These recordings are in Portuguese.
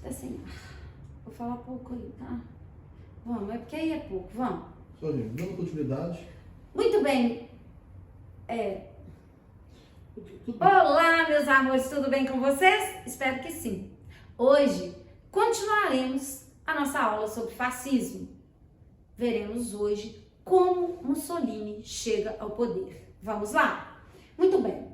até sem ar. Vou falar pouco aí, tá? Vamos, é porque aí é pouco, vamos. Soninho, dando continuidade. Muito bem. Olá, meus amores, tudo bem com vocês? Espero que sim. Hoje continuaremos a nossa aula sobre fascismo. Veremos hoje como Mussolini chega ao poder. Vamos lá? Muito bem.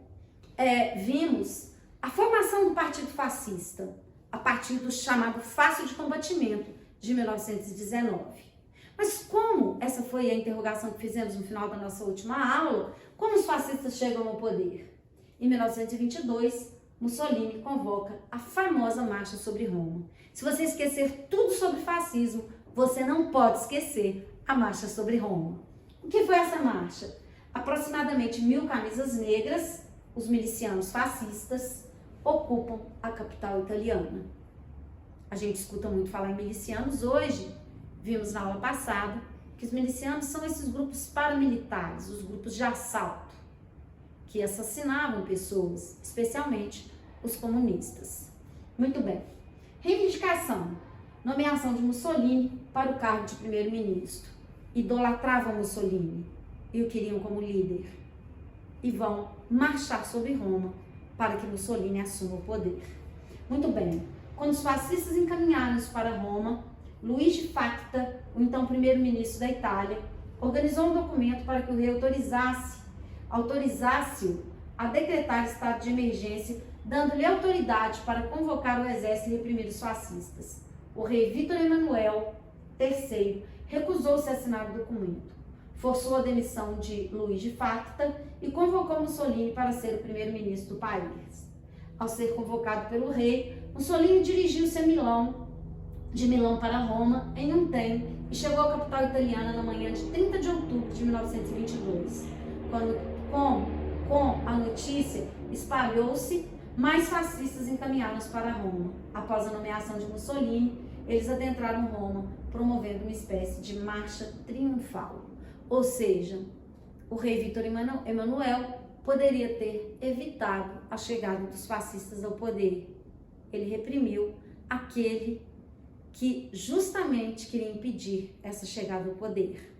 Vimos a formação do Partido Fascista a partir do chamado Fácil de Combatimento de 1919. Mas como essa foi a interrogação que fizemos no final da nossa última aula, como os fascistas chegam ao poder? Em 1922, Mussolini convoca a famosa Marcha sobre Roma. Se você esquecer tudo sobre fascismo, você não pode esquecer a Marcha sobre Roma. O que foi essa marcha? Aproximadamente 1000 camisas negras, os milicianos fascistas, ocupam a capital italiana. A gente escuta muito falar em milicianos hoje. Vimos na aula passada que os milicianos são esses grupos paramilitares, os grupos de assalto, que assassinavam pessoas, especialmente os comunistas. Muito bem. Reivindicação. Nomeação de Mussolini para o cargo de primeiro-ministro. Idolatravam Mussolini e o queriam como líder. E vão marchar sobre Roma para que Mussolini assuma o poder. Muito bem. Quando os fascistas encaminharam-se para Roma, Luigi Facta, o então primeiro-ministro da Itália, organizou um documento para que o rei autorizasse-o a decretar estado de emergência, dando-lhe autoridade para convocar o exército e reprimir os fascistas. O rei Vítor Emanuel III recusou-se a assinar o documento, forçou a demissão de Luigi Facta e convocou Mussolini para ser o primeiro-ministro do país. Ao ser convocado pelo rei, Mussolini dirigiu-se de Milão para Roma em um trem e chegou à capital italiana na manhã de 30 de outubro de 1922. Com a notícia espalhou-se, mais fascistas encaminharam-se para Roma. Após a nomeação de Mussolini, eles adentraram Roma, promovendo uma espécie de marcha triunfal. Ou seja, o rei Vítor Emanuel poderia ter evitado a chegada dos fascistas ao poder. Ele reprimiu aquele que justamente queria impedir essa chegada ao poder.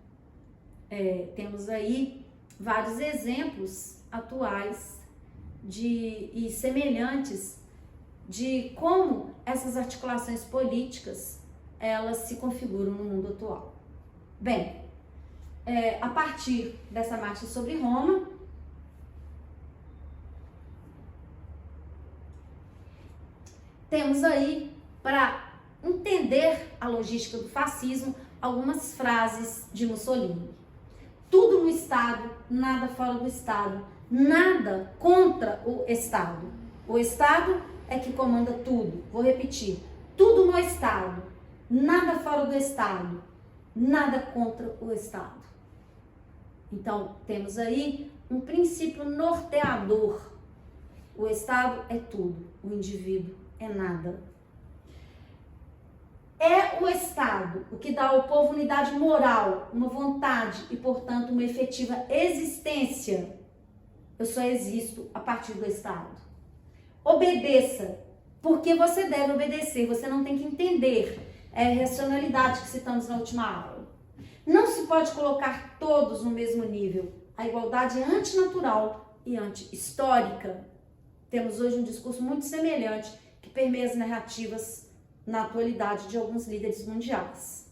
Temos aí vários exemplos atuais e semelhantes de como essas articulações políticas elas se configuram no mundo atual. Bem, a partir dessa marcha sobre Roma, temos aí, para entender a logística do fascismo, algumas frases de Mussolini. Tudo no Estado, nada fora do Estado. Nada contra o Estado. O Estado é que comanda tudo. Vou repetir. Tudo no Estado, nada fora do Estado. Nada contra o Estado. Então, temos aí um princípio norteador. O Estado é tudo, o indivíduo é nada. É o Estado o que dá ao povo unidade moral, uma vontade e, portanto, uma efetiva existência. Eu só existo a partir do Estado. Obedeça, porque você deve obedecer, você não tem que entender. É a racionalidade que citamos na última aula. Não se pode colocar todos no mesmo nível. A igualdade é antinatural e anti-histórica. Temos hoje um discurso muito semelhante que permeia as narrativas na atualidade de alguns líderes mundiais.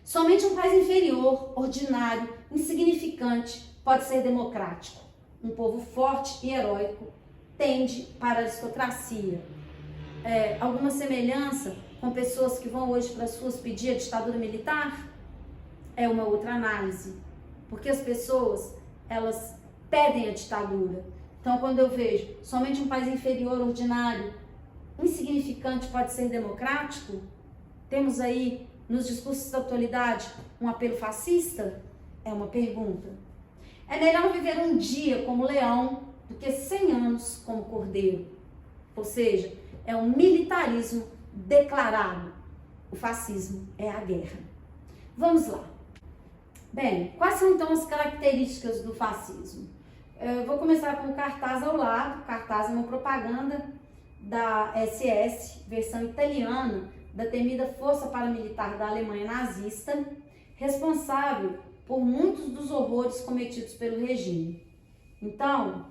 Somente um país inferior, ordinário, insignificante pode ser democrático. Um povo forte e heróico tende para a aristocracia. Alguma semelhança com pessoas que vão hoje para as ruas pedir a ditadura militar? É uma outra análise. Porque as pessoas, elas pedem a ditadura. Então, quando eu vejo somente um país inferior, ordinário, insignificante pode ser democrático, temos aí nos discursos da atualidade um apelo fascista? É uma pergunta. É melhor viver um dia como leão do que 100 anos como cordeiro. Ou seja, é um militarismo declarado. O fascismo é a guerra. Vamos lá. Bem, quais são então as características do fascismo? Eu vou começar com o cartaz ao lado. O cartaz é uma propaganda da SS, versão italiana, da temida Força Paramilitar da Alemanha nazista, responsável por muitos dos horrores cometidos pelo regime. Então,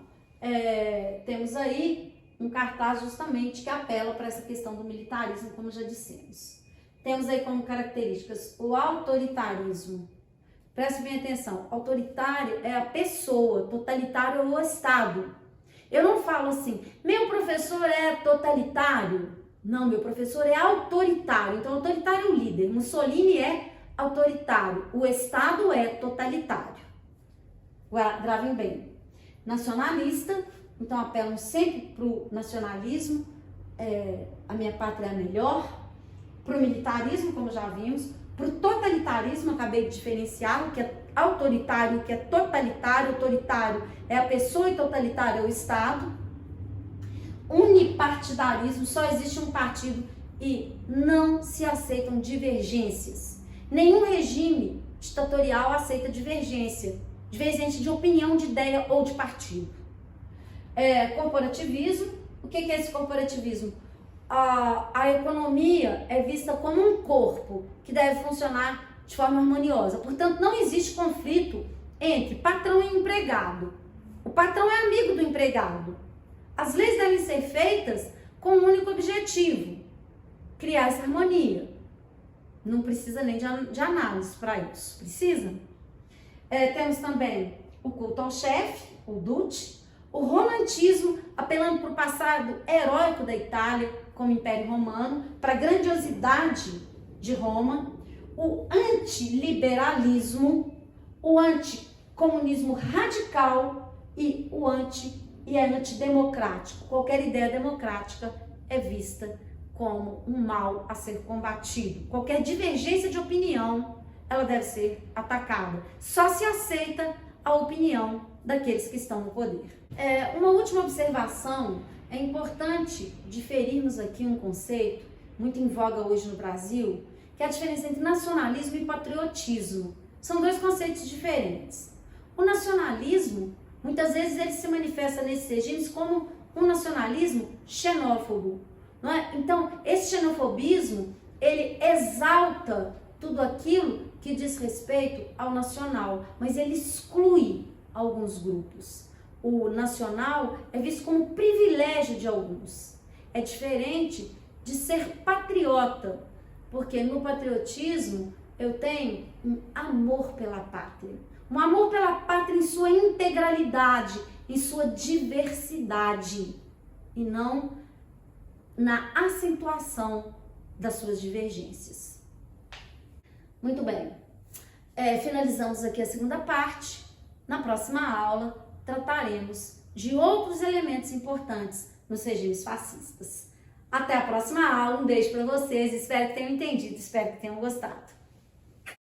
temos aí um cartaz justamente que apela para essa questão do militarismo, como já dissemos. Temos aí como características o autoritarismo. Preste bem atenção, autoritário é a pessoa, totalitário é o Estado. Eu não falo assim, meu professor é totalitário. Não, meu professor é autoritário. Então, autoritário é o líder. Mussolini é autoritário. O Estado é totalitário. Gravem bem. Nacionalista, então apelam sempre para o nacionalismo, a minha pátria é a melhor. Para o militarismo, como já vimos. Para o totalitarismo, acabei de diferenciar o que é autoritário, o que é totalitário. Autoritário é a pessoa e totalitário é o Estado. Unipartidarismo, só existe um partido e não se aceitam divergências. Nenhum regime ditatorial aceita divergência de opinião, de ideia ou de partido. Corporativismo, o que é esse corporativismo? A economia é vista como um corpo que deve funcionar de forma harmoniosa. Portanto, não existe conflito entre patrão e empregado. O patrão é amigo do empregado. As leis devem ser feitas com um único objetivo: criar essa harmonia. Não precisa nem de análise para isso. Precisa? Temos também o culto ao chefe, o Duce, o romantismo, apelando para o passado heróico da Itália como Império Romano, para a grandiosidade de Roma, o antiliberalismo, o anticomunismo radical e o antidemocrático. Qualquer ideia democrática é vista como um mal a ser combatido. Qualquer divergência de opinião, ela deve ser atacada. Só se aceita a opinião daqueles que estão no poder. Uma última observação, é importante diferirmos aqui um conceito muito em voga hoje no Brasil, que é a diferença entre nacionalismo e patriotismo. São dois conceitos diferentes. O nacionalismo, muitas vezes ele se manifesta nesses regimes como um nacionalismo xenófobo, não é? Então, esse xenofobismo, ele exalta tudo aquilo que diz respeito ao nacional, mas ele exclui alguns grupos. O nacional é visto como privilégio de alguns. É diferente de ser patriota, porque no patriotismo eu tenho um amor pela pátria. Um amor pela pátria em sua integralidade, em sua diversidade, e não na acentuação das suas divergências. Muito bem, finalizamos aqui a segunda parte. Na próxima aula, trataremos de outros elementos importantes nos regimes fascistas. Até a próxima aula, um beijo para vocês, espero que tenham entendido, espero que tenham gostado.